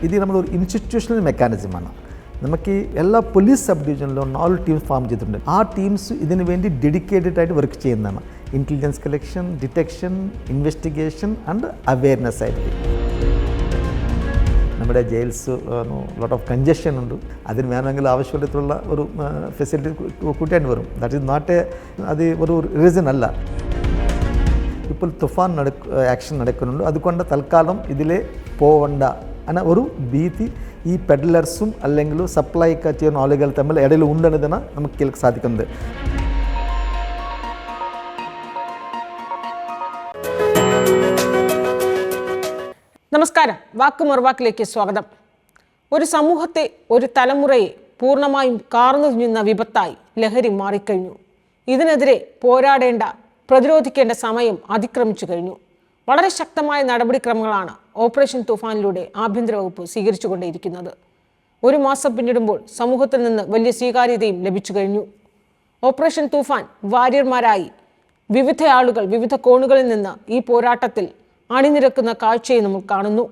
ഇത് നമ്മളൊരു ഇൻസ്റ്റിറ്റ്യൂഷണൽ മെക്കാനിസമാണ്. നമുക്ക് എല്ലാ പോലീസ് സബ് ഡിവിഷനിലും 4 ടീംസ് ഫോം ചെയ്തിട്ടുണ്ട്. ആ ടീംസ് ഇതിനു വേണ്ടി ഡെഡിക്കേറ്റഡ് ആയിട്ട് വർക്ക് ചെയ്യുന്നതാണ്. Intelligence collection, detection, investigation and awareness ആയിട്ട്. നമ്മുടെ ജയിൽസ് ലോട്ട് ഓഫ് കൺജഷൻ ഉണ്ട്. അതിന് വേണമെങ്കിൽ ആവശ്യമുള്ള ഒരു ഫെസിലിറ്റി കൂട്ടാൻ വരും. ദാറ്റ് ഈസ് നോട്ട് അത് ഒരു റീസൺ അല്ല. ഇപ്പോൾ തുഫാൻ ആക്ഷൻ നടക്കുന്നുണ്ട്. അതുകൊണ്ട് തൽക്കാലം ഇതിൽ പോവണ്ട എന്ന ഒരു ഭീതി ഈ പെഡലർസും അല്ലെങ്കിൽ സപ്ലൈ ചെയ്യുന്ന ആളുകൾ തമ്മിൽ ഇടയിൽ ഉണ്ടെന്നതാണ് നമുക്ക് കേൾക്കാൻ സാധിക്കുന്നത്. നമസ്കാരം, വാക്കു മറുവാക്കിലേക്ക് സ്വാഗതം. ഒരു സമൂഹത്തെ, ഒരു തലമുറയെ പൂർണ്ണമായും കാർന്നു തിന്നുന്ന വിപത്തായി ലഹരി മാറിക്കഴിഞ്ഞു. ഇതിനെതിരെ പോരാടേണ്ട, പ്രതിരോധിക്കേണ്ട സമയം അതിക്രമിച്ചു കഴിഞ്ഞു. വളരെ ശക്തമായ നടപടിക്രമങ്ങളാണ് ഓപ്പറേഷൻ തൂഫാനിലൂടെ ആഭ്യന്തര വകുപ്പ് സ്വീകരിച്ചുകൊണ്ടേയിരിക്കുന്നത്. ഒരു മാസം പിന്നിടുമ്പോൾ സമൂഹത്തിൽ നിന്ന് വലിയ സ്വീകാര്യതയും ലഭിച്ചു കഴിഞ്ഞു. ഓപ്പറേഷൻ തൂഫാൻ വാരിയർമാരായി വിവിധ ആളുകൾ വിവിധ കോണുകളിൽ നിന്ന് ഈ പോരാട്ടത്തിൽ അണിനിരക്കുന്ന കാഴ്ചയെ നമ്മൾ കാണുന്നു.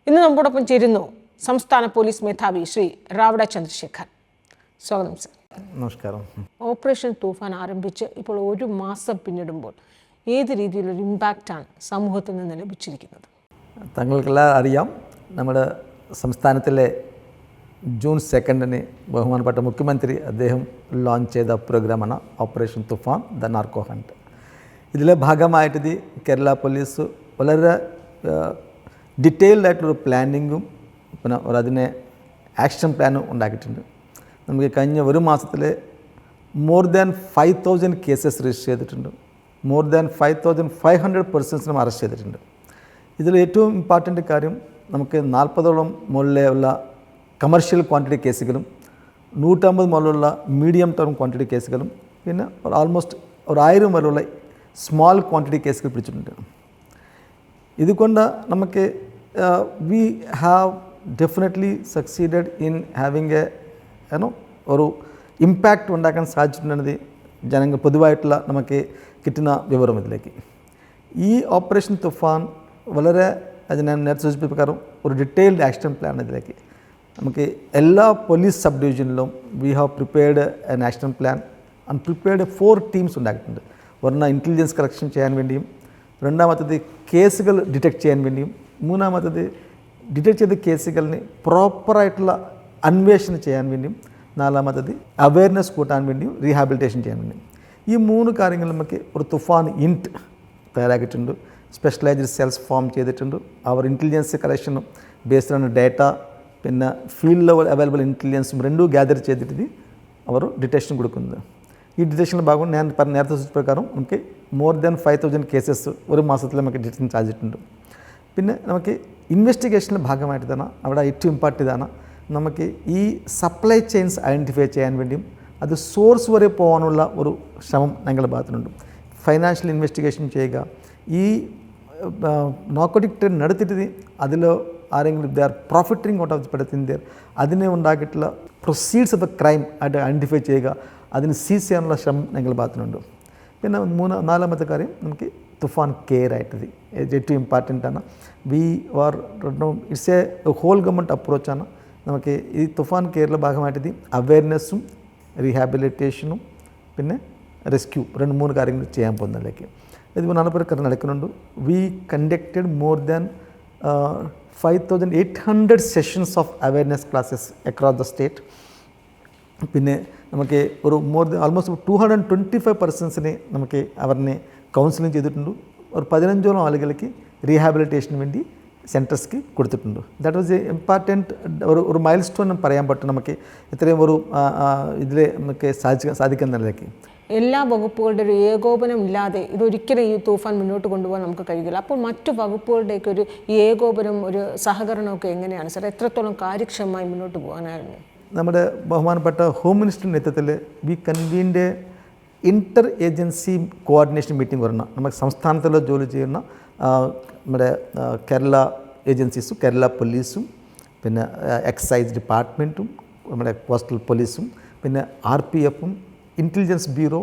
ഇന്ന് നമ്മോടൊപ്പം ചേരുന്നു സംസ്ഥാന പോലീസ് മേധാവി ശ്രീ റാവഡ ചന്ദ്രശേഖർ. സ്വാഗതം സർ. നമസ്കാരം. ഓപ്പറേഷൻ തൂഫാൻ ആരംഭിച്ച് ഇപ്പോൾ ഒരു മാസം പിന്നിടുമ്പോൾ ഏത് രീതിയിലൊരു ഇമ്പാക്റ്റാണ് സമൂഹത്തിൽ നിന്ന് ലഭിച്ചിരിക്കുന്നത്? താങ്കൾക്കെല്ലാം അറിയാം, നമ്മുടെ സംസ്ഥാനത്തിലെ ജൂൺ 2 ബഹുമാനപ്പെട്ട മുഖ്യമന്ത്രി അദ്ദേഹം ലോഞ്ച് ചെയ്ത പ്രോഗ്രാമാണ് operation Toofan the narco hunt. ഇതിലെ ഭാഗമായിട്ട് കേരള പോലീസ് വളരെ ഡീറ്റെയിൽഡ് ആയിട്ടൊരു പ്ലാനിങ്ങും പിന്നെ അതിനെ ആക്ഷൻ പ്ലാനും ഉണ്ടാക്കിയിട്ടുണ്ട്. നമുക്ക് കഴിഞ്ഞ ഒരു മാസത്തിൽ മോർ ദാൻ 5,000 കേസസ് രജിസ്റ്റർ ചെയ്തിട്ടുണ്ട്. മോർ ദാൻ 5,500 പേഴ്സൺസിനും അറസ്റ്റ് ചെയ്തിട്ടുണ്ട്. ഇതിൽ ഏറ്റവും ഇമ്പോർട്ടൻ്റ് കാര്യം, നമുക്ക് 40ഓളം മുകളിലെ ഉള്ള കമേഴ്ഷ്യൽ ക്വാണ്ടിറ്റി കേസുകളും 150 മുതലുള്ള മീഡിയം ടേം ക്വാണ്ടിറ്റി കേസുകളും പിന്നെ ആൾമോസ്റ്റ് 1000 വരെയുള്ള സ്മോൾ ക്വാണ്ടിറ്റി കേസുകൾ പിടിച്ചിട്ടുണ്ട്. ഇതുകൊണ്ട് നമുക്ക് we have definitely succeeded in having ഒരു ഇമ്പാക്റ്റ് ഉണ്ടാക്കാൻ സാധിച്ചിട്ടുണ്ടെന്നത് ജനങ്ങൾ പൊതുവായിട്ടുള്ള നമുക്ക് കിട്ടുന്ന വിവരം. ഇതിലേക്ക് ഈ ഓപ്പറേഷൻ തുഫാൻ വളരെ, അത് ഞാൻ നേരത്തെ സൂചിപ്പിച്ച പ്രകാരം ഒരു ഡീറ്റെയിൽഡ് ആക്ഷൻ പ്ലാൻ. ഇതിലേക്ക് നമുക്ക് എല്ലാ പോലീസ് സബ് ഡിവിഷനിലും we have prepared an action plan and prepared 4 teams ഉണ്ടാക്കിയിട്ടുണ്ട്. ഒരെണ്ണം ഇൻ്റലിജൻസ് കളക്ഷൻ ചെയ്യാൻ വേണ്ടിയും, രണ്ടാമത്തത് കേസുകൾ ഡിറ്റക്ട് ചെയ്യാൻ വേണ്ടിയും, മൂന്നാമത്തത് ഡിറ്റക്ട് ചെയ്ത കേസുകളിന് പ്രോപ്പറായിട്ടുള്ള അന്വേഷണം ചെയ്യാൻ വേണ്ടിയും, നാലാമത്തത് അവെയർനെസ് കൂട്ടാൻ വേണ്ടിയും റീഹാബിലിറ്റേഷൻ ചെയ്യാൻ വേണ്ടിയും. ഈ 3 കാര്യങ്ങൾ നമുക്ക് ഒരു തുഫാൻ ഇൻറ്റ് തയ്യാറാക്കിയിട്ടുണ്ട്. സ്പെഷ്യലൈസ്ഡ് സെൽസ് ഫോം ചെയ്തിട്ടുണ്ട്. അവർ ഇൻ്റലിജൻസ് കളക്ഷനും ബേസ്ഡ് ഓൺ ഡേറ്റ പിന്നെ ഫീൽഡ് ലെവൽ അവൈലബിൾ ഇൻ്റലിജൻസും രണ്ടും ഗ്യാദർ ചെയ്തിട്ട് അവർ ഡിറ്റക്ഷൻ കൊടുക്കുന്നത്. ഈ ഡിറ്റക്ഷൻ്റെ ഭാഗം ഞാൻ നേരത്തെ സൂചിച്ച പ്രകാരം നമുക്ക് മോർ ദാൻ 5,000 കേസസ് ഒരു മാസത്തിൽ നമുക്ക് ഡിറ്റക്ഷൻ സാധിച്ചിട്ടുണ്ട്. പിന്നെ നമുക്ക് ഇൻവെസ്റ്റിഗേഷൻ്റെ ഭാഗമായിട്ട് തന്നെ അവിടെ ഏറ്റവും ഇമ്പോർട്ടൻ്റ് ഇതാണ്, നമുക്ക് ഈ സപ്ലൈ ചെയിൻസ് ഐഡൻറ്റിഫൈ ചെയ്യാൻ വേണ്ടിയും അത് സോഴ്സ് വരെ പോകാനുള്ള ഒരു ശ്രമം ഞങ്ങളുടെ ഭാഗത്തുനിന്നുണ്ട്. ഫൈനാൻഷ്യൽ ഇൻവെസ്റ്റിഗേഷൻ ചെയ്യുക, ഈ നാർക്കോട്ടിക് ട്രേഡ് നടത്തിയിട്ട് അതിൽ ആരെങ്കിലും they are profiting out of the പടത്തിൻ്റെ അതിനെ ഉണ്ടാക്കിയിട്ടുള്ള പ്രൊസീഡ്സ് ഓഫ് ദ ക്രൈം ആയിട്ട് ഐഡൻറ്റിഫൈ ചെയ്യുക, അതിന് സീസ് ചെയ്യാനുള്ള ശ്രമം ഞങ്ങളുടെ ഭാഗത്തുനിന്നുണ്ട്. പിന്നെ നാലാമത്തെ കാര്യം നമുക്ക് തുഫാൻ കെയർ ആയിട്ട് ഏറ്റവും ഇമ്പോർട്ടൻ്റ് ആണ്. We are it's a whole government അപ്രോച്ചാണ്. നമുക്ക് ഈ തുഫാൻ കെയറിലെ ഭാഗമായിട്ട് അവെയർനെസ്സും റീഹാബിലിറ്റേഷനും പിന്നെ റെസ്ക്യൂ 2-3 കാര്യങ്ങൾ ചെയ്യാൻ പോകുന്നതിലേക്ക് ഇത് പ്രകാരം നടക്കുന്നുണ്ട്. We conducted more than 5,800 sessions of awareness classes across the state. പിന്നെ നമുക്ക് ഒരു ആൾമോസ്റ്റ് 225 പേഴ്സൺസിനെ നമുക്ക് അവരെ കൗൺസിലിംഗ് ചെയ്തിട്ടുണ്ട്. ഒരു 15ഓളം ആളുകൾക്ക് റീഹാബിലിറ്റേഷന് വേണ്ടി സെൻറ്റേഴ്സ്ക്ക് കൊടുത്തിട്ടുണ്ട്. ദാറ്റ് വാസ് എ ഇമ്പോർട്ടൻറ്റ് ഒരു മൈൽ സ്റ്റോൺ പറയാൻ പറ്റും. നമുക്ക് ഇത്രയും ഒരു ഇതിൽ നമുക്ക് സാധിക്കുന്നതിലേക്ക് എല്ലാ വകുപ്പുകളുടെ ഒരു ഏകോപനം ഇല്ലാതെ ഇതൊരിക്കലും ഈ തൂഫാൻ മുന്നോട്ട് കൊണ്ടുപോകാൻ നമുക്ക് കഴിയില്ല. അപ്പോൾ മറ്റു വകുപ്പുകളുടെയൊക്കെ ഒരു ഏകോപനം, ഒരു സഹകരണമൊക്കെ എങ്ങനെയാണ് സാർ? എത്രത്തോളം കാര്യക്ഷമമായി മുന്നോട്ട് പോകാനായിരുന്നു? നമ്മുടെ ബഹുമാനപ്പെട്ട ഹോം മിനിസ്റ്ററിൻ്റെ നേതൃത്വത്തിൽ വി കൺവീൻഡ് ഇൻ്റർ ഏജൻസി കോർഡിനേഷൻ മീറ്റിംഗ് വരണം. നമുക്ക് സംസ്ഥാനത്തിൽ ജോലി ചെയ്യുന്ന നമ്മുടെ കേരള ഏജൻസീസും കേരള പോലീസും പിന്നെ എക്സൈസ് ഡിപ്പാർട്ട്മെൻറ്റും നമ്മുടെ കോസ്റ്റൽ പോലീസും പിന്നെ RPF, intelligence bureau,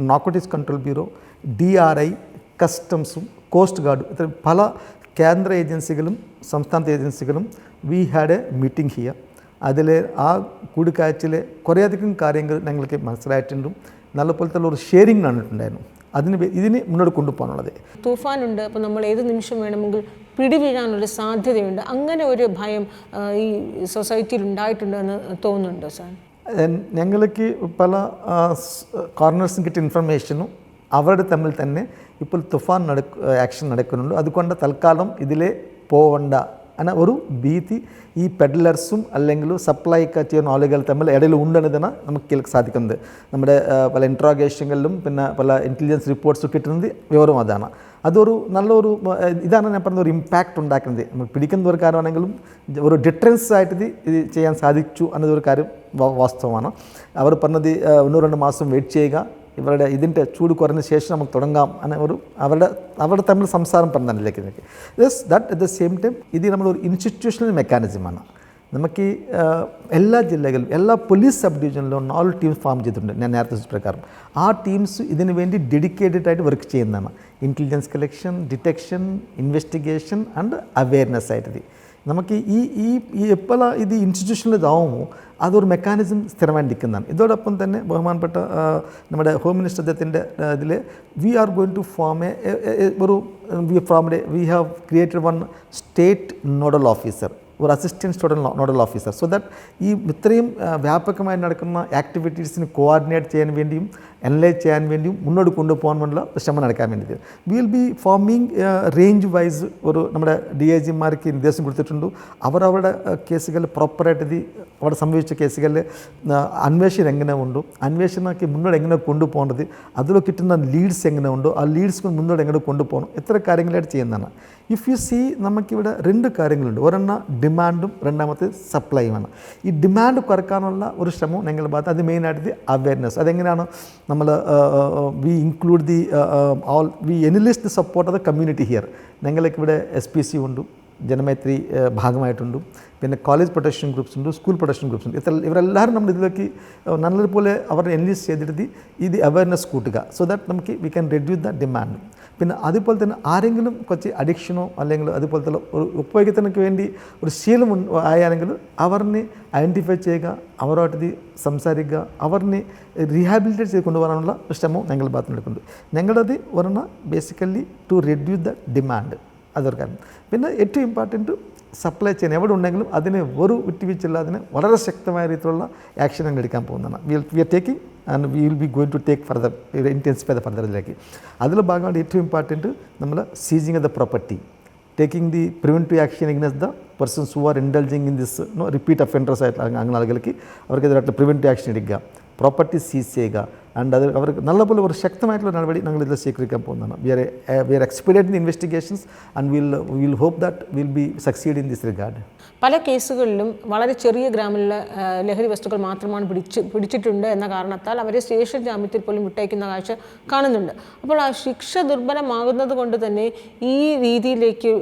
narcotics control bureau, DRI, കസ്റ്റംസും കോസ്റ്റ് ഗാർഡും ഇത്തരം പല കേന്ദ്ര ഏജൻസികളും സംസ്ഥാനത്തെ ഏജൻസികളും we had a meeting here. അതിൽ ആ കൂടിക്കാഴ്ചയിൽ കുറേയധികം കാര്യങ്ങൾ ഞങ്ങൾക്ക് മനസ്സിലായിട്ടുണ്ടും നല്ല പോലത്തെ ഒരു ഷെയറിങ് നടന്നിട്ടുണ്ടായിരുന്നു. ഇതിന് മുന്നോട്ട് കൊണ്ടുപോകാനുള്ളത്. തൂഫാനുണ്ട്, അപ്പോൾ നമ്മൾ ഏത് നിമിഷം വേണമെങ്കിൽ പിടിവീഴാനൊരു സാധ്യതയുണ്ട്. അങ്ങനെ ഒരു ഭയം ഈ സൊസൈറ്റിയിൽ ഉണ്ടായിട്ടുണ്ടെന്ന് തോന്നുന്നുണ്ടോ സാർ? ഞങ്ങൾക്ക് പല കോർണേഴ്സും കിട്ടിയ ഇൻഫർമേഷനും അവരുടെ തമ്മിൽ തന്നെ ഇപ്പോൾ തുഫാൻ ആക്ഷൻ നടക്കുന്നുണ്ട്. അതുകൊണ്ട് തൽക്കാലം ഇതിലേ പോകണ്ട എന്ന ഒരു ഭീതി ഈ പെഡലർസും അല്ലെങ്കിൽ സപ്ലൈ ഒക്കെ ചെയ്യുന്ന ആളുകൾ തമ്മിൽ ഇടയിൽ ഉണ്ടെന്നതാണ് നമുക്ക് സാധിക്കുന്നത്. നമ്മുടെ പല ഇൻട്രോഗേഷനുകളിലും പിന്നെ പല ഇൻ്റലിജൻസ് റിപ്പോർട്ട്സും കിട്ടുന്നത് വിവരം അതാണ്. അതൊരു നല്ലൊരു ഇതാണ് ഞാൻ പറഞ്ഞ ഒരു ഇമ്പാക്റ്റ് ഉണ്ടാക്കുന്നത്. നമ്മൾ പിടിക്കുന്ന ഒരു കാര്യമാണെങ്കിലും ഒരു ഡിറ്ററൻസ് ആയിട്ട് ഇത് ചെയ്യാൻ സാധിച്ചു എന്നതൊരു കാര്യം വാസ്തവമാണ്. അവർ പറഞ്ഞത് 1-2 മാസം വെയിറ്റ് ചെയ്യുക, ഇവരുടെ ഇതിൻ്റെ ചൂട് കുറഞ്ഞ ശേഷം നമുക്ക് തുടങ്ങാം എന്ന ഒരു അവരുടെ തമ്മിൽ സംസാരം പറഞ്ഞതിലേക്ക് that at the same time ഇത് നമ്മളൊരു ഇൻസ്റ്റിറ്റ്യൂഷണൽ മെക്കാനിസമാണ്. നമുക്ക് എല്ലാ ജില്ലകളിലും എല്ലാ പോലീസ് സബ് ഡിവിഷനിലും 4 ടീംസ് ഫോം ചെയ്തിട്ടുണ്ട്. ഞാൻ നേരത്തെ പ്രകാരം ആ ടീംസ് ഇതിനു വേണ്ടി ഡെഡിക്കേറ്റഡ് ആയിട്ട് വർക്ക് ചെയ്യുന്നതാണ്. Intelligence collection, detection, investigation and awareness ആയിട്ട് നമുക്ക് ഈ എപ്പോൾ ഇത് ഇൻസ്റ്റിറ്റ്യൂഷനിൽ ഇതാവുമോ അതൊരു മെക്കാനിസം സ്ഥിരമായിരിക്കുന്നതാണ്. ഇതോടൊപ്പം തന്നെ ബഹുമാനപ്പെട്ട നമ്മുടെ ഹോം മിനിസ്റ്റർ അദ്ദേഹത്തിൻ്റെ ഇതിൽ we are going to form we have created one state nodal officer, ഒരു assistant nodal officer, so that ഈ ഇത്രയും വ്യാപകമായി നടക്കുന്ന ആക്ടിവിറ്റീസിന് കോർഡിനേറ്റ് ചെയ്യാൻ വേണ്ടിയും അനലൈസ് ചെയ്യാൻ വേണ്ടിയും മുന്നോട്ട് കൊണ്ടുപോകാൻ വേണ്ടിയുള്ള ശ്രമം നടക്കാൻ വേണ്ടിയിട്ട് will be forming range wise ഒരു നമ്മുടെ DIGമാർക്ക് നിർദ്ദേശം കൊടുത്തിട്ടുണ്ട്. അവരുടെ കേസുകൾ പ്രോപ്പറായിട്ട് അവിടെ സംഭവിച്ച കേസുകളിൽ അന്വേഷണം എങ്ങനെ ഉണ്ടോ, അന്വേഷണമൊക്കെ മുന്നോട്ട് എങ്ങനെ കൊണ്ടുപോകേണ്ടത്, അതിൽ കിട്ടുന്ന ലീഡ്സ് എങ്ങനെ ഉണ്ടോ ആ ലീഡ്സ് മുന്നോട്ട് എങ്ങനെ കൊണ്ടുപോകണം, എത്ര കാര്യങ്ങളായിട്ട് ചെയ്യുന്നതാണ്. ഇഫ് യു സീ നമുക്കിവിടെ 2 കാര്യങ്ങളുണ്ട്. ഒരെണ്ണം ഡിമാൻഡും രണ്ടാമത്തെ സപ്ലൈയുമാണ്. ഈ ഡിമാൻഡ് കുറയ്ക്കാനുള്ള ഒരു ശ്രമം ഞങ്ങളുടെ ഭാഗത്ത് അത് മെയിനായിട്ട് അവെയർനെസ്. അതെങ്ങനെയാണ് നമ്മൾ we include we enlist the support of the community here. ഞങ്ങൾക്ക് ഇവിടെ SPC ഉണ്ട്, ജനമൈത്രി ഭാഗമായിട്ടുണ്ട്, പിന്നെ കോളേജ് പ്രൊട്ടക്ഷൻ ഗ്രൂപ്പ്സ് ഉണ്ട്, സ്കൂൾ പ്രൊട്ടക്ഷൻ ഗ്രൂപ്പ്സ് ഉണ്ട്. ഇവരെല്ലാവരും നമ്മൾ ഇതിലേക്ക് നല്ലതുപോലെ അവരെ എൻലിസ്റ്റ് ചെയ്തിട്ട് ഇത് അവയർനെസ് കൂട്ടുക, സോ ദാറ്റ് നമുക്ക് we can reduce the demand. പിന്നെ അതുപോലെ തന്നെ ആരെങ്കിലും കുറച്ച് അഡിക്ഷനോ അല്ലെങ്കിൽ അതുപോലത്തെ ഒരു ഉപയോഗത്തിനൊക്കെ വേണ്ടി ഒരു ശീലം ആയാണെങ്കിൽ അവരിനെ ഐഡൻറ്റിഫൈ ചെയ്യുക, അവരുമായിട്ട് സംസാരിക്കുക, അവരിനെ റീഹാബിലിറ്റേറ്റ് ചെയ്ത് കൊണ്ടുപോകാനുള്ള ശ്രമം ഞങ്ങളുടെ ഭാഗത്ത് നടക്കുന്നുണ്ട്. ഞങ്ങളത് ഒരെണ്ണം basically to reduce the demand, അതൊരു കാര്യം. പിന്നെ ഏറ്റവും ഇമ്പോർട്ടൻറ്റ് സപ്ലൈ ചെയിൻ എവിടെ ഉണ്ടെങ്കിലും അതിന് ഒരു വിട്ടുവീഴ്ചയില്ലാതെ വളരെ ശക്തമായ രീതിയിലുള്ള ആക്ഷൻ ഞങ്ങൾ എടുക്കാൻ പോകുന്നതാണ്. We are taking and we will be going to take further, intensify the ഫർദറിലേക്ക്. അതിൽ ഭാഗമായിട്ട് ഏറ്റവും ഇമ്പോർട്ടൻറ്റ് നമ്മൾ seizing of the property, taking the preventive action against the persons who are indulging in this repeat offenders ആയിട്ടുള്ള അങ്ങനെ ആളുകൾക്ക് അവർക്കെതിരായിട്ട് preventive action എടുക്കുക, പ്രോപ്പർട്ടി സീസ് ചെയ്യുക. ആൻഡ് അത് അവർക്ക് നല്ലപോലെ ഒരു ശക്തമായിട്ടുള്ള നടപടി ഞങ്ങൾ ഇതിൽ സ്വീകരിക്കാൻ പോകുന്നതാണ്. We are experience in investigations and will hope that will be succeed in this regard. പല കേസുകളിലും വളരെ ചെറിയ ഗ്രാമിലുള്ള ലഹരി വസ്തുക്കൾ മാത്രമാണ് പിടിച്ചിട്ടുണ്ട് എന്ന കാരണത്താൽ അവരെ സ്റ്റേഷൻ ജാമ്യത്തിൽ പോലും വിട്ടയക്കുന്ന കാഴ്ച കാണുന്നുണ്ട്. അപ്പോൾ ആ ശിക്ഷ ദുർബലമാകുന്നത് കൊണ്ട് തന്നെ ഈ രീതിയിലേക്ക്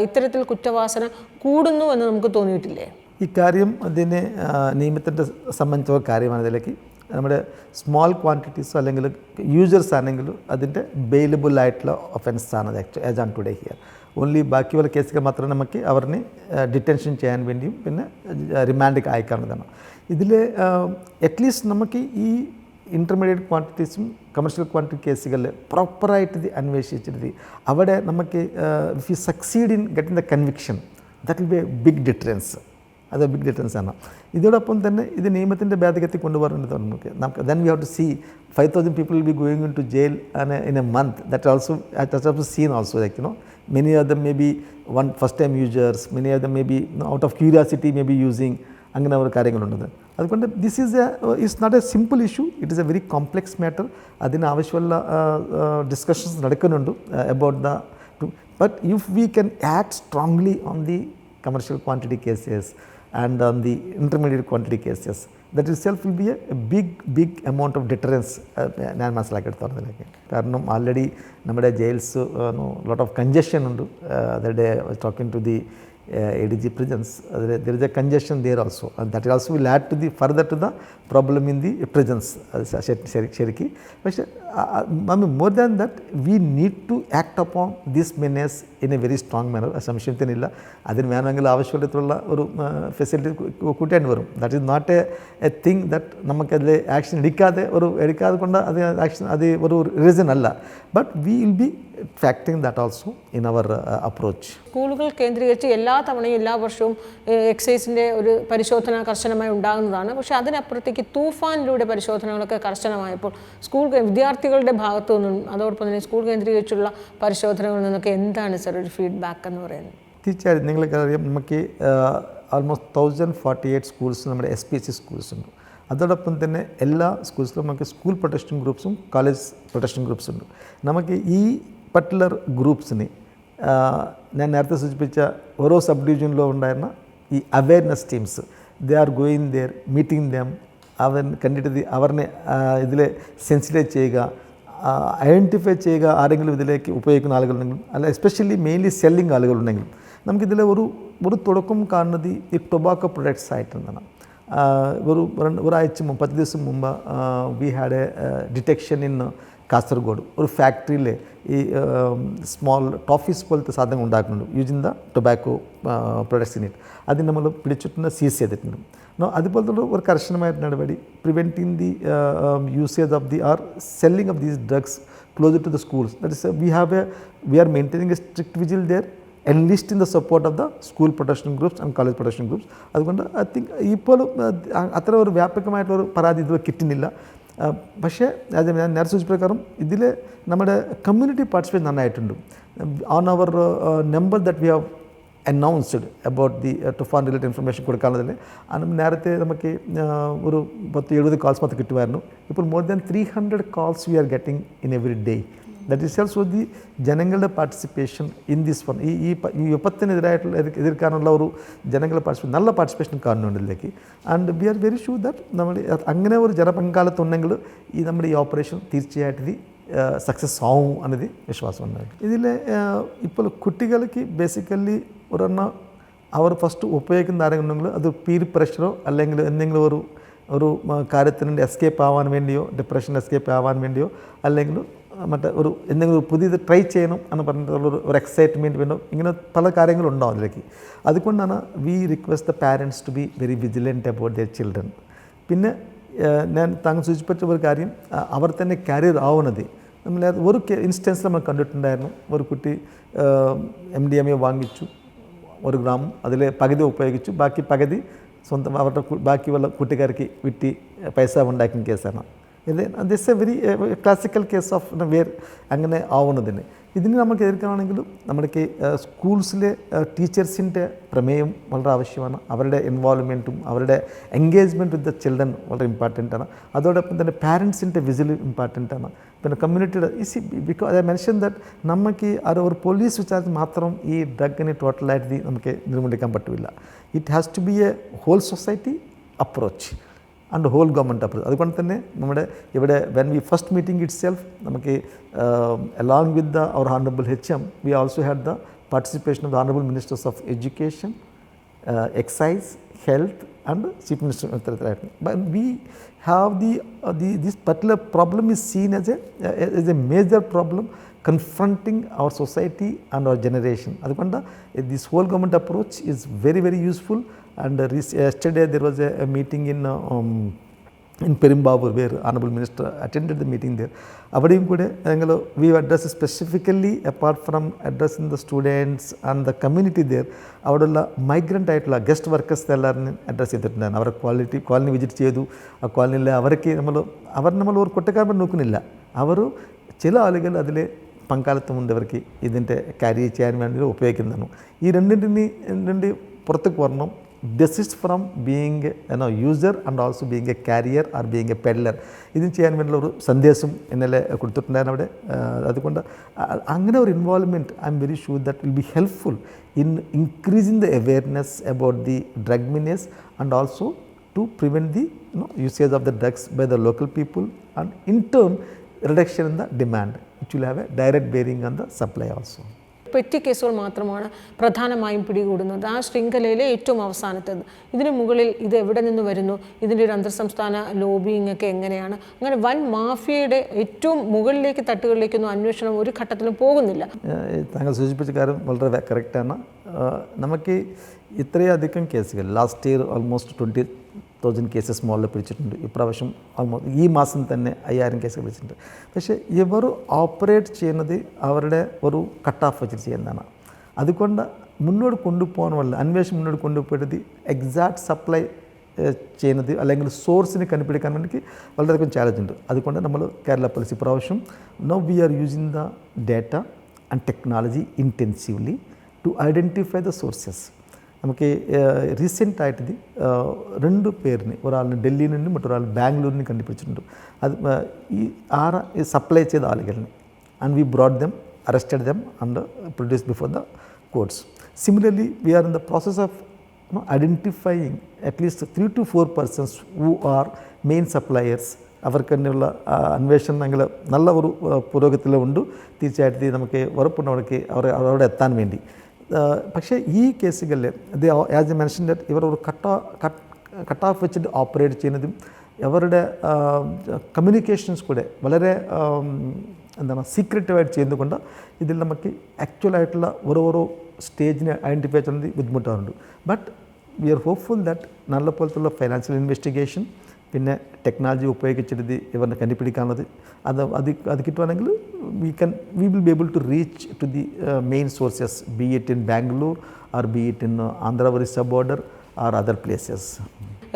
ഇത്തരത്തിൽ കുറ്റവാസന കൂടുന്നു എന്ന് നമുക്ക് തോന്നിയിട്ടില്ലേ? ഈ കാര്യം അതിനെ നിയമത്തിൻ്റെ സംബന്ധിച്ച കാര്യമാണ്. ഇതിലേക്ക് നമ്മുടെ സ്മോൾ ക്വാണ്ടിറ്റീസോ അല്ലെങ്കിൽ യൂസേഴ്സ് ആണെങ്കിലും അതിൻ്റെ ബെയിലബിൾ ആയിട്ടുള്ള ഒഫൻസാണ് as on today here. Only ബാക്കിയുള്ള കേസുകൾ മാത്രമേ നമുക്ക് അവരിനെ ഡിറ്റൻഷൻ ചെയ്യാൻ വേണ്ടിയും പിന്നെ റിമാൻഡിലേക്ക് അയക്കാവുന്നതാണ്. ഇതിൽ അറ്റ്ലീസ്റ്റ് നമുക്ക് ഈ ഇൻ്റർമീഡിയറ്റ് ക്വാണ്ടിറ്റീസും കമേഴ്ഷ്യൽ ക്വാണ്ടിറ്റി കേസുകളിൽ പ്രോപ്പറായിട്ട് ഇത് അന്വേഷിച്ചിട്ട് അവിടെ നമുക്ക് if you succeed in getting the conviction that will be a big deterrence. അത് ബിഗ് ഡിറ്ററൻസ് ആണ്. ഇതോടൊപ്പം തന്നെ ഇത് നിയമത്തിൻ്റെ ഭേദഗതി കൊണ്ടുവരേണ്ടത് നമുക്ക് then we have to see 5,000 people will be going into jail in a month. That's also seen also, like, you know, many of them may be first time users, many of them may be out of curiosity may be using അങ്ങനെ ഒരു കാര്യങ്ങളുണ്ട്. അതുകൊണ്ട് it's not a simple issue, it is a very complex matter. അതിന് ആവശ്യമുള്ള discussions നടക്കുന്നുണ്ട് about the but if we can act strongly on the commercial quantity cases and on the intermediate quantity cases, that itself will be a big amount of deterrence. ഞാൻ മനസ്സിലാക്കിയെടുത്തോളതിലേക്ക്. കാരണം already നമ്മുടെ jails lot of congestion ഉണ്ട്. അതേ talking to the ADG prisons, there is a congestion there also, and that also will add to the further to the problem in the prisons. But more than that, we need to act upon this menace in a very strong manner. സംശയത്തിനില്ല, അതിന് വേണമെങ്കിൽ ആവശ്യമുള്ള ഒരു facility കൂട്ടേണ്ടി വരും. That is not a thing that നമുക്കതിൽ action എടുക്കാതെ കൊണ്ട് അത് ആക്ഷൻ അത് ഒരു റീസൺ അല്ല. But we will be factoring that also in our approach. സ്കൂളുകൾ കേന്ദ്രീകരിച്ച് എല്ലാ തവണയും എല്ലാ വർഷവും എക്സൈസിൻ്റെ ഒരു പരിശോധന കർശനമായി ഉണ്ടാകുന്നതാണ്. പക്ഷേ അതിനപ്പുറത്തേക്ക് തൂഫാനിലൂടെ പരിശോധനകളൊക്കെ കർശനമായപ്പോൾ സ്കൂൾ വിദ്യാർത്ഥികളുടെ ഭാഗത്തു നിന്നും അതോടൊപ്പം തന്നെ സ്കൂൾ കേന്ദ്രീകരിച്ചുള്ള പരിശോധനകളിൽ നിന്നൊക്കെ എന്താണ് സർ ഒരു ഫീഡ്ബാക്ക് എന്ന് പറയുന്നത്? തീർച്ചയായും നിങ്ങൾക്കറിയാം, നമുക്ക് ആൾമോസ്റ്റ് 1048 സ്കൂൾസ് നമ്മുടെ SPC സ്കൂൾസ് ഉണ്ട്. അതോടൊപ്പം തന്നെ എല്ലാ സ്കൂൾസിലും നമുക്ക് സ്കൂൾ പ്രൊട്ടക്ഷൻ ഗ്രൂപ്പ്സും കോളേജ് പ്രൊട്ടക്ഷൻ ഗ്രൂപ്പ്സും ഉണ്ട്. നമുക്ക് ഈ പർട്ടിക്കുലർ ഗ്രൂപ്പ്സിന് ഞാൻ നേരത്തെ സൂചിപ്പിച്ച ഓരോ സബ് ഡിവിഷനിലും ഉണ്ടായിരുന്ന ഈ awareness teams, they are going there, meeting them, കണ്ടിട്ട് അവരെ ഇതിൽ സെൻസിറ്റൈസ് ചെയ്യുക, ഐഡൻറ്റിഫൈ ചെയ്യുക ആരെങ്കിലും ഇതിലേക്ക് ഉപയോഗിക്കുന്ന ആളുകളുണ്ടെങ്കിലും, അല്ല എസ്പെഷ്യലി മെയിൻലി സെല്ലിങ് ആളുകളുണ്ടെങ്കിലും. നമുക്കിതിൽ ഒരു തുടക്കം കാണുന്നത് ഈ ടൊബാക്കോ പ്രൊഡക്ട്സ് ആയിട്ടാണ്. ഒരാഴ്ച 10 ദിവസം മുമ്പ് we had a detection in Kasaragod. ഒരു ഫാക്ടറിയിൽ ഈ സ്മോൾ ടോഫീസ് പോലത്തെ സാധനങ്ങൾ ഉണ്ടാക്കുന്നുണ്ട് using the tobacco products in it. അത് നമ്മൾ പിടിച്ചിട്ടുണ്ട്, സീസ് ചെയ്തിട്ടുണ്ട്. അതുപോലത്തെ ഒരു കർശനമായ നടപടി preventing the usage of the or selling of these drugs closer to the schools. That is we are maintaining a strict vigil there, enlist in the support of the school protection groups and college protection groups. അതുകൊണ്ട് I think ഇപ്പോഴും അത്ര ഒരു വ്യാപകമായിട്ടുള്ളൊരു പരാതി ഇത് കിട്ടുന്നില്ല. പക്ഷേ അത് ഞാൻ നേരത്തെ സൂചിപ്പിച്ച ഇതിൽ നമ്മുടെ കമ്മ്യൂണിറ്റി പാർട്ടിസിപ്പേറ്റ് നന്നായിട്ടുണ്ട്. On our number that we have announced about the Toofan related information കൊടുക്കാനുള്ളതിൽ നേരത്തെ നമുക്ക് ഒരു 70 കോൾസ് മാത്രം കിട്ടുമായിരുന്നു. ഇപ്പോൾ more than 300 calls we are getting in every day. That is also the ജനങ്ങളുടെ പാർട്ടിസിപ്പേഷൻ ഇൻ ദിസ് വൺ. ഈ വിപത്തിനെതിരായിട്ടുള്ള എതിർക്കാനുള്ള ഒരു ജനങ്ങളുടെ പാർട്ടിസിപ്പേഷൻ, നല്ല പാർട്ടിസിപ്പേഷൻ കാണുന്നുണ്ട് ഇതിലേക്ക്. And we are very sure that നമ്മൾ അങ്ങനെ ഒരു ജനപങ്കാളിത്തമുണ്ടെങ്കിൽ ഈ നമ്മുടെ ഈ ഓപ്പറേഷൻ തീർച്ചയായിട്ടും ഇത് സക്സസ് ആവും എന്നത് വിശ്വാസമുണ്ട്. ഇതിൽ ഇപ്പോൾ കുട്ടികൾക്ക് ബേസിക്കലി അവർ ഫസ്റ്റ് ഉപയോഗിക്കുന്ന ആരെങ്കിലും അത് പീർ പ്രഷറോ അല്ലെങ്കിൽ എന്തെങ്കിലും ഒരു കാര്യത്തിന് എസ്കേപ്പ് ആവാൻ വേണ്ടിയോ, ഡിപ്രഷൻ എസ്കേപ്പ് ആവാൻ വേണ്ടിയോ, അല്ലെങ്കിൽ എന്തെങ്കിലും പുതിയത് ട്രൈ ചെയ്യണം എന്ന് പറഞ്ഞിട്ടുള്ളൊരു എക്സൈറ്റ്മെൻറ്റ് വേണം. ഇങ്ങനെ പല കാര്യങ്ങളുണ്ടാവും അതിലേക്ക്. അതുകൊണ്ടാണ് we request the parents to be very vigilant about their children. പിന്നെ ഞാൻ താങ്കൾ സൂചിപ്പിച്ച ഒരു കാര്യം, അവർ തന്നെ കാരിയർ ആവുന്നത്. നമ്മൾ ഒരു ഇൻസ്റ്റൻസ് നമ്മൾ കണ്ടിട്ടുണ്ടായിരുന്നു. ഒരു കുട്ടി MDMA വാങ്ങിച്ചു 1 ഗ്രാം, അതിൽ പകുതി ഉപയോഗിച്ചു, ബാക്കി പകുതി സ്വന്തം അവരുടെ ബാക്കിയുള്ള കൂട്ടുകാർക്ക് വിറ്റ് പൈസ ഉണ്ടാക്കുന്ന കേസാണ് ഇത്. This a very classical case of where അങ്ങനെ ആവുന്നതിന്. ഇതിന് നമുക്ക് എതിർക്കുകയാണെങ്കിലും നമ്മുടെ സ്കൂൾസിലെ ടീച്ചേഴ്സിൻ്റെ പ്രമേയം വളരെ ആവശ്യമാണ്. അവരുടെ ഇൻവോൾവ്മെൻറ്റും അവരുടെ എൻഗേജ്മെൻറ്റ് വിത്ത് ദ ചിൽഡ്രൻ വളരെ ഇമ്പോർട്ടൻ്റ് ആണ്. അതോടൊപ്പം തന്നെ പാരൻസിൻ്റെ വിസിൽ ഇമ്പോർട്ടൻ്റ് ആണ്. പിന്നെ കമ്മ്യൂണിറ്റിയുടെ ബിക്കോസ് ഐ മെൻഷൻ ദാറ്റ് നമുക്ക് ഒരു പോലീസ് വിചാരിച്ച് മാത്രം ഈ ഡ്രഗിനെ ടോട്ടലായിട്ട് നമുക്ക് നിർമ്മിക്കാൻ പറ്റില്ല. It has to be a whole society approach and whole government approach. അതുകൊണ്ട് തന്നെ നമ്മുടെ ഇവിടെ when we first meeting itself നമുക്ക് along with our honourable HM we also had the participation of the honourable ministers of education, excise, health and chief minister. But we have this particular problem is seen as a major problem confronting our society and our generation. Adukonda this whole government approach is very very useful. And yesterday there was a meeting in Perimbavur where honorable minister attended the meeting there. Avadiyum kude we address specifically, apart from addressing the students and the community there, avadulla migrant aayittulla guest workers ellarne address cheyidittundu. Avara colony visit cheyidu, aa colony le avarke nammal or kottakar nokkunilla. Avaru chila aalukal adile പങ്കാളിത്തമുണ്ടവർക്ക് ഇതിൻ്റെ carry ചെയ്യാൻ വേണ്ടി ഉപയോഗിക്കുന്നതാണ്. ഈ രണ്ട് പുറത്തേക്ക് വരണം. desist from being user and also being a carrier or being a peddler. ഇതിന് ചെയ്യാൻ വേണ്ടിയുള്ള ഒരു സന്ദേശം ഇന്നലെ കൊടുത്തിട്ടുണ്ടായിരുന്നു അവിടെ. അതുകൊണ്ട് അങ്ങനെ ഒരു involvement I am very sure that will be helpful in increasing the awareness about the drug menace and also to prevent the usage of the drugs by the local people, and in turn reduction in the demand, which will have a direct bearing on the supply also. Petty കേസുകൾ മാത്രമാണ് പ്രധാനമായും പിടികൂടുന്നത്. ആ ശൃംഖലയിലെ ഏറ്റവും അവസാനത്തേത്. ഇതിന് മുകളിൽ ഇത് എവിടെ നിന്ന് വരുന്നു, ഇതിൻ്റെ ഒരു അന്തർസംസ്ഥാന ലോബിയിങ് ഒക്കെ എങ്ങനെയാണ്, അങ്ങനെ വൻ മാഫിയയുടെ ഏറ്റവും മുകളിലേക്ക് തട്ടുകളിലേക്കൊന്നും അന്വേഷണം ഒരു ഘട്ടത്തിലും പോകുന്നില്ല. താങ്കൾ സൂചിപ്പിച്ച കാര്യം വളരെ കറക്റ്റാണ്. നമുക്ക് ഇത്രയധികം കേസുകൾ ലാസ്റ്റ് ഇയർ ഓൾമോസ്റ്റ് 20,000 കേസസ് മുകളിൽ പിടിച്ചിട്ടുണ്ട്. ഇപ്രാവശ്യം ഓൾമോസ്റ്റ് ഈ മാസം തന്നെ 5,000 കേസുകൾ പിടിച്ചിട്ടുണ്ട്. പക്ഷേ ഇവർ ഓപ്പറേറ്റ് ചെയ്യുന്നത് അവരുടെ ഒരു കട്ട് ഓഫ് വെച്ചിട്ട് ചെയ്യുന്നതാണ്. അതുകൊണ്ട് മുന്നോട്ട് കൊണ്ടുപോകാനുള്ള അന്വേഷണം മുന്നോട്ട് കൊണ്ടുപോയിട്ട് എക്സാക്ട് സപ്ലൈ ചെയ്യുന്നത് അല്ലെങ്കിൽ സോഴ്സിനെ കണ്ടുപിടിക്കാൻ വേണ്ടി വളരെയധികം ചാലഞ്ച് ഉണ്ട്. അതുകൊണ്ട് നമ്മൾ കേരള പോലീസ് ഇപ്രാവശ്യം now we are using the data and technology intensively to identify the sources. നമുക്ക് റീസെൻ്റായിട്ട് 2 പേരിന്, ഒരാളിന് ഡൽഹിയിൽ നിന്നും മറ്റൊരാൾ ബാംഗ്ലൂരിൽ നിന്ന് കണ്ടുപിടിച്ചിട്ടുണ്ട്. അത് ഈ സപ്ലൈ ചെയ്ത ആളുകളിനെ and we brought them, arrested them and produce before the courts. Similarly, we are in the process of identifying at least 3 to 4 persons who are main suppliers. അവർക്ക് തന്നെയുള്ള അന്വേഷണങ്ങൾ നല്ല ഒരു പുരോഗതിയിലുണ്ട്. തീർച്ചയായിട്ടും നമുക്ക് ഉറപ്പുണ്ട് അവരോട് എത്താൻ വേണ്ടി. പക്ഷേ ഈ കേസുകളിൽ ആസ് എ മെൻഷൻ ദാറ്റ് ഇവർ ഒരു കട്ട് ഓഫ് വെച്ചിട്ട് ഓപ്പറേറ്റ് ചെയ്യുന്നതും അവരുടെ കമ്മ്യൂണിക്കേഷൻസ് കൂടെ വളരെ സീക്രറ്റീവായിട്ട് ചെയ്യുന്നതുകൊണ്ട് ഇതിൽ നമുക്ക് ആക്ച്വലായിട്ടുള്ള ഓരോ സ്റ്റേജിനെ ഐഡൻറ്റിഫൈ ചെയ്യുന്നത് ബുദ്ധിമുട്ടാറുണ്ട്. But we are hopeful that നല്ല പോലത്തുള്ള ഫൈനാൻഷ്യൽ ഇൻവെസ്റ്റിഗേഷൻ പിന്നെ ടെക്നോളജി ഉപയോഗിച്ചിട്ട് ഇവരെ കണ്ടുപിടിക്കാനുള്ളത് അത് കിട്ടുവാണെങ്കിൽ we will be able to reach to the main sources, be it in Bangalore or be it in Andhra Orissa border or other places.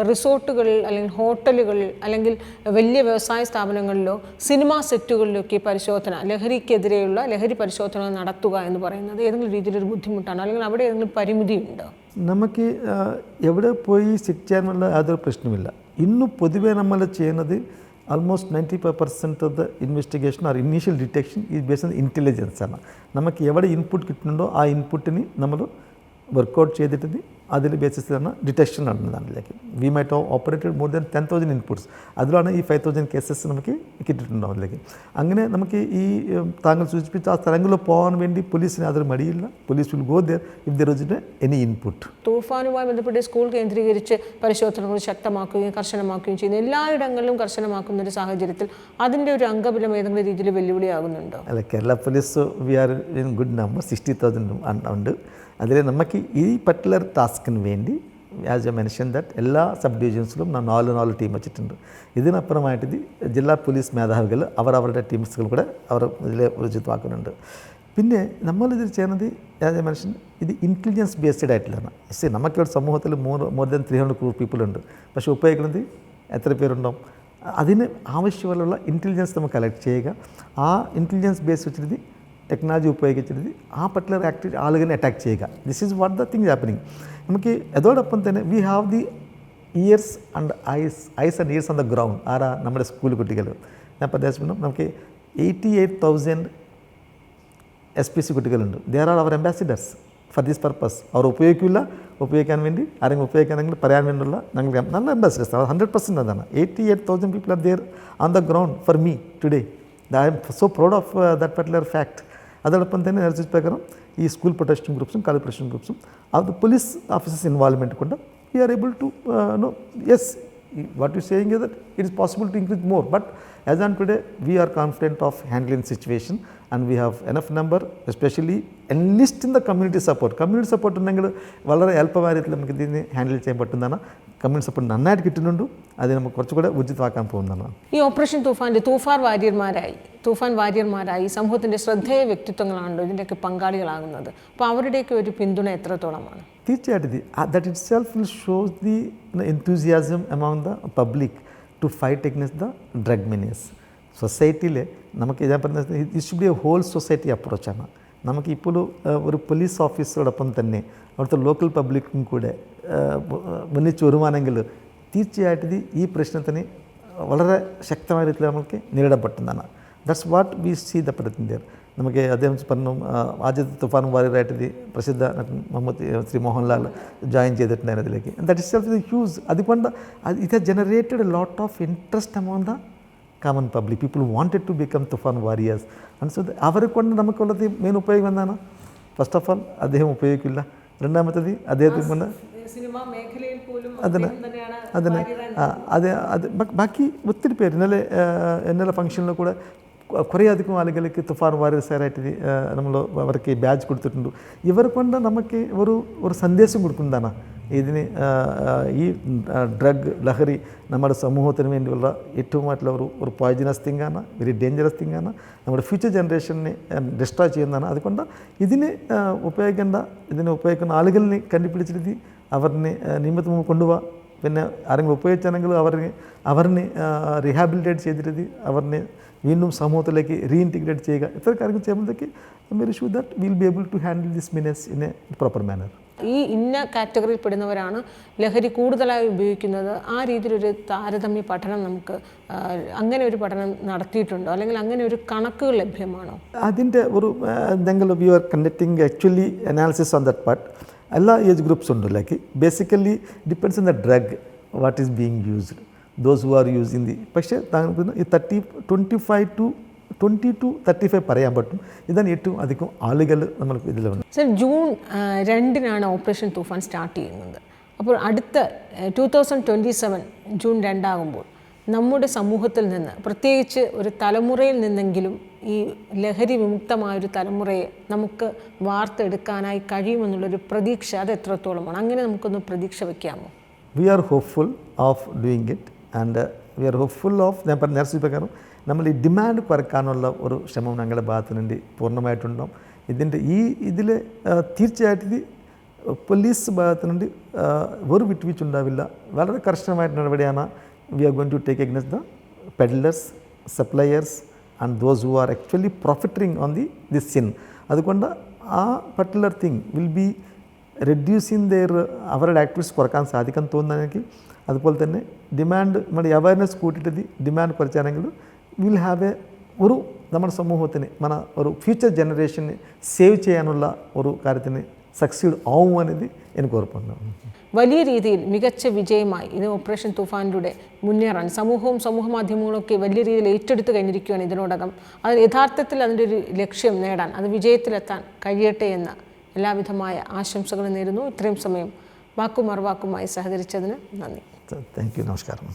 റിസോർട്ടുകളിൽ അല്ലെങ്കിൽ ഹോട്ടലുകളിൽ അല്ലെങ്കിൽ വലിയ വ്യവസായ സ്ഥാപനങ്ങളിലോ സിനിമാ സെറ്റുകളിലൊക്കെ പരിശോധന, ലഹരി പരിശോധന നടത്തുക എന്ന് പറയുന്നത് ഏതെങ്കിലും രീതിയിലൊരു ബുദ്ധിമുട്ടാണ്, അല്ലെങ്കിൽ അവിടെ ഏതെങ്കിലും പരിമിതിയുണ്ടോ? നമുക്ക് എവിടെ പോയി ചെക്ക് ചെയ്യാനുള്ള യാതൊരു പ്രശ്നമില്ല. ഇന്ന് പൊതുവേ നമ്മൾ ചെയ്യുന്നത് almost 95% of the investigation or initial detection is based on intelligence ആണ്. നമുക്ക് എവിടെ ഇൻപുട്ട് കിട്ടുന്നുണ്ടോ ആ ഇൻപുട്ടിന് നമ്മൾ വർക്കൗട്ട് ചെയ്തിട്ട് അതിൽ ബേസിസിലാണ് ഡിറ്റക്ഷൻ നടന്നതാണ്. Like we might have operated more than 10,000 inputs. അതിലാണ് ഈ 5,000 കേസസ് നമുക്ക് കിട്ടിയിട്ടുണ്ടാവും. അതിലേക്ക് അങ്ങനെ നമുക്ക് ഈ താങ്കൾ സൂചിപ്പിച്ച ആ സ്ഥലങ്ങളിൽ പോകാൻ വേണ്ടി പോലീസിന് അതൊരു മടിയില്ല. Police will go there if there is any input. തൂഫാനുമായി ബന്ധപ്പെട്ട് സ്കൂൾ കേന്ദ്രീകരിച്ച് പരിശോധനകൾ ശക്തമാക്കുകയും കർശനമാക്കുകയും ചെയ്യുന്ന എല്ലായിടങ്ങളിലും കർശനമാക്കുന്ന ഒരു സാഹചര്യത്തിൽ അതിൻ്റെ ഒരു അംഗബലം ഏതെങ്കിലും രീതിയിൽ വെല്ലുവിളിയാകുന്നുണ്ടോ? അല്ല, Kerala police we are in good number, 60,000 ഉണ്ട്. അതിൽ നമുക്ക് ഈ പർട്ടിക്കുലർ ടാസ്കിന് വേണ്ടി ആസ് എ മെൻഷൻ ദാറ്റ് എല്ലാ സബ് ഡിവിഷൻസിലും 4 ടീം വെച്ചിട്ടുണ്ട്. ഇതിനപ്പുറമായിട്ട് ജില്ലാ പോലീസ് മേധാവികൾ അവരുടെ ടീംസുകൾ കൂടെ അവർ ഇതിൽ ഉചിതമാക്കുന്നുണ്ട്. പിന്നെ നമ്മളിതിൽ ചെയ്യുന്നത് ആസ് എ മെൻഷൻ ഇത് ഇൻ്റലിജൻസ് ബേസ്ഡ് ആയിട്ടുള്ളതാണ്. നമുക്കൊരു സമൂഹത്തിൽ മോർ ദാൻ 300 crore പീപ്പിൾ ഉണ്ട്. പക്ഷേ ഉപയോഗിക്കുന്നത് എത്ര പേരുണ്ടാവും? അതിന് ആവശ്യമുള്ള ഇൻ്റലിജൻസ് നമ്മൾ കളക്ട് ചെയ്യുക. ആ ഇൻ്റലിജൻസ് ബേസ് വെച്ചിട്ട് ടെക്നോളജി ഉപയോഗിച്ചിട്ട് ആ പർട്ടിക്കുലർ ആളുകളെ അറ്റാക്ക് ചെയ്യുക. This is what the thing happening. നമുക്ക് അതോടൊപ്പം തന്നെ we have the ears and eyes and ears on the ground. നമ്മുടെ സ്കൂൾ കുട്ടികൾ ഞാൻ പ്രദേശം നമുക്ക് 88,000 SPC കുട്ടികളുണ്ട്. There are our ambassadors for this purpose. അവർ ഉപയോഗിക്കാൻ വേണ്ടി ആരെങ്കിലും ഉപയോഗിക്കാനെങ്കിൽ പറയാൻ വേണ്ടിയുള്ള ഞങ്ങൾ നല്ല അംബാസിഡേഴ്സ്. 100% അതാണ്. 88,000 people are there on the ground for me today. I am so proud of that particular fact. അതോടൊപ്പം തന്നെ നേരത്തെ പ്രകാരം ഈ സ്കൂൾ പ്രൊട്ടക്ഷൻ ഗ്രൂപ്പ്സും കോളേജ് പ്രൊട്ടക്ഷൻ ഗ്രൂപ്പ്സും അത് പോലീസ് ഓഫീസേഴ്സ് ഇൻവോൾവ്മെൻറ്റ് കൊണ്ട് we are able to know yes what you saying is that it is possible to increase more, but as on today we are confident of handling situation and we have enough number, especially enlist in the community support ഉണ്ടെങ്കിൽ വളരെ എളുപ്പമായിട്ട് നമുക്ക് ഇതിനെ handle ചെയ്യാൻ പറ്റുന്നതാണ്. Community support നന്നായിട്ട് കിട്ടുന്നുണ്ട്. അത് നമുക്ക് കുറച്ചുകൂടെ ഉചിതമാക്കാൻ പോകുന്നതാണ്. ഈ ഓപ്പറേഷൻ തൂഫാൻ്റെ തൂഫാൻ വാര്യർമാരായി സമൂഹത്തിൻ്റെ ശ്രദ്ധേയ വ്യക്തിത്വങ്ങളാണല്ലോ ഇതിൻ്റെയൊക്കെ പങ്കാളികളാകുന്നത്. അപ്പോൾ അവരുടെയൊക്കെ ഒരു പിന്തുണ എത്രത്തോളമാണ്? തീർച്ചയായിട്ടും that itself will show the enthusiasm among the public to fight against the drug menace. സൊസൈറ്റിയിൽ നമുക്ക് ഞാൻ പറഞ്ഞത് ഇത് should be a whole society അപ്രോച്ചാണ്. നമുക്കിപ്പോൾ ഒരു പോലീസ് ഓഫീസറോടൊപ്പം തന്നെ അവിടുത്തെ ലോക്കൽ പബ്ലിക്കും കൂടെ മുന്നിച്ച് വരുവാണെങ്കിൽ തീർച്ചയായിട്ടും ഈ പ്രശ്നത്തിന് വളരെ ശക്തമായ രീതിയിൽ നമുക്ക് നേരിടാൻ പറ്റുന്നതാണ്. That's what we see the പ്രയത്നം. നമുക്ക് അദ്ദേഹം പറഞ്ഞു ആദ്യത്തെ തുഫാൻ വാരിയറായിട്ട് പ്രസിദ്ധ ശ്രീ മോഹൻലാൽ ജോയിൻ ചെയ്തിട്ടുണ്ടായിരുന്നു അതിലേക്ക്. That is self use. അതുകൊണ്ട് it has generated a lot of interest among the common public. People wanted to become Toofan warriors, and so അവരെ കൊണ്ട് നമുക്കുള്ളത് മെയിൻ ഉപയോഗം എന്താണ്? ഫസ്റ്റ് ഓഫ് ഓൾ അദ്ദേഹം ഉപയോഗിക്കില്ല. രണ്ടാമത്തത് അദ്ദേഹത്തിന് കൊണ്ട് അതിന് അത് ബാക്കി ഒത്തിരി പേര് ഇന്നലെ ഫംഗ്ഷനിൽ കൂടെ കുറേ അധികം ആളുകൾക്ക് തുഫാൻ വാരിയർസായിട്ട് നമ്മൾ അവർക്ക് ബാഡ്ജ് കൊടുത്തിട്ടുണ്ട്. ഇവർ കൊണ്ട് നമുക്ക് ഒരു സന്ദേശം കൊടുക്കുന്നതാണ് ഇതിന് ഈ ഡ്രഗ് ലഹരി നമ്മുടെ സമൂഹത്തിന് വേണ്ടിയുള്ള ഏറ്റവുമായിട്ടുള്ള ഒരു പോയിസണസ് തിങ്ങാണ്, വെരി ഡേഞ്ചറസ് തിങ്ങാണ്, നമ്മുടെ ഫ്യൂച്ചർ ജനറേഷനെ ഡിസ്ട്രോയ് ചെയ്യുന്നതാണ്. അതുകൊണ്ട് ഇതിന് ഉപയോഗിക്കുന്ന ആളുകളിനെ കണ്ടുപിടിച്ചിട്ട് അവരിനെ നിയമത്തിന് മുമ്പ് കൊണ്ടുപോകാം. പിന്നെ ആരെങ്കിലും ഉപയോഗിച്ചാണെങ്കിൽ അവരിനെ റീഹാബിലിറ്റേറ്റ് ചെയ്തിട്ട് അവരിനെ വീണ്ടും സമൂഹത്തിലേക്ക് റീഇൻറ്റിഗ്രേറ്റ് ചെയ്യുക. ഇത്ര കാര്യങ്ങൾ ചെയ്യുമ്പോഴത്തേക്ക് I am very sure that will be able to handle this menace in a proper manner. ഈ ഇന്ന കാറ്റഗറിയിൽ പെടുന്നവരാണ് ലഹരി കൂടുതലായി ഉപയോഗിക്കുന്നത്. ആ രീതിയിലൊരു താരതമ്യ പഠനം നമുക്ക് അങ്ങനെ ഒരു പഠനം നടത്തിയിട്ടുണ്ടോ, അല്ലെങ്കിൽ അങ്ങനെ ഒരു കണക്കുകൾ ലഭ്യമാണോ? അതിൻ്റെ ഒരു എന്തെങ്കിലും you are conducting actually analysis on that part. എല്ലാ ഏജ് ഗ്രൂപ്പ്സ് ഉണ്ട്. Like basically depends on the drug what is being used, those who are using the. പക്ഷേ ഈ 25 to 35 പറയാൻ പറ്റും. ഇതാണ് ഏറ്റവും അധികം ആളുകൾ നമ്മൾ ഇതിലുണ്ട്. സർ, ജൂൺ 2 ഓപ്പറേഷൻ തൂഫാൻ സ്റ്റാർട്ട് ചെയ്യുന്നത്. അപ്പോൾ അടുത്ത 2027 ജൂൺ 2 ആകുമ്പോൾ നമ്മുടെ സമൂഹത്തിൽ നിന്ന്, പ്രത്യേകിച്ച് ഒരു തലമുറയിൽ നിന്നെങ്കിലും ഈ ലഹരി വിമുക്തമായൊരു തലമുറയെ നമുക്ക് വാർത്തെടുക്കാനായി കഴിയുമെന്നുള്ളൊരു പ്രതീക്ഷ അത് എത്രത്തോളമാണ്? അങ്ങനെ നമുക്കൊന്ന് പ്രതീക്ഷ വയ്ക്കാമോ? We are hopeful of doing it and we are hopeful of, ഞാൻ പറഞ്ഞ നേരത്തെ പ്രകാരം നമ്മൾ ഈ ഡിമാൻഡ് കുറയ്ക്കാനുള്ള ഒരു ശ്രമം ഞങ്ങളുടെ ഭാഗത്തു നിന്ന് പൂർണ്ണമായിട്ടുണ്ടാവും. ഇതിൽ തീർച്ചയായിട്ടും പോലീസ് ഭാഗത്തു നിന്ന് ഒരു വിട്ടുവീഴ്ചയുണ്ടാവില്ല. വളരെ കർശനമായിട്ട് നടപടിയാണ് we are going to take against the peddlers, suppliers and those who are actually profiting on this sin. അതുകൊണ്ട് ആ particular thing will be reducing അവരുടെ ആക്ടിവിറ്റീസ് കുറക്കാൻ സാധിക്കാൻ തോന്നുന്നെങ്കിൽ, അതുപോലെ തന്നെ ഡിമാൻഡ് നമ്മുടെ അവയർനെസ് കൂട്ടിയിട്ട് ഡിമാൻഡ് കുറച്ചാണെങ്കിൽ വിൽ ഹാവ് നമ്മുടെ സമൂഹത്തിന് ഒരു ഫ്യൂച്ചർ ജനറേഷന് സേവ് ചെയ്യാനുള്ള ഒരു കാര്യത്തിന് സക്സീഡ് ആവുമെന്നത് എനിക്ക് ഉറപ്പുണ്ട്. വലിയ രീതിയിൽ മികച്ച വിജയമായി ഇത് ഓപ്പറേഷൻ തൂഫാനിലൂടെ മുന്നേറാൻ സമൂഹവും സമൂഹ മാധ്യമങ്ങളൊക്കെ വലിയ രീതിയിൽ ഏറ്റെടുത്ത് കഴിഞ്ഞിരിക്കുകയാണ് ഇതിനോടകം. അത് യഥാർത്ഥത്തിൽ അതിൻ്റെ ഒരു ലക്ഷ്യം നേടാൻ, അത് വിജയത്തിലെത്താൻ കഴിയട്ടെ എന്ന എല്ലാവിധമായ ആശംസകൾ നേരുന്നു. ഇത്രയും സമയം വാക്കു മറുവാക്കുമായി സഹകരിച്ചതിന് നന്ദി. Thank you. നമസ്കാരം.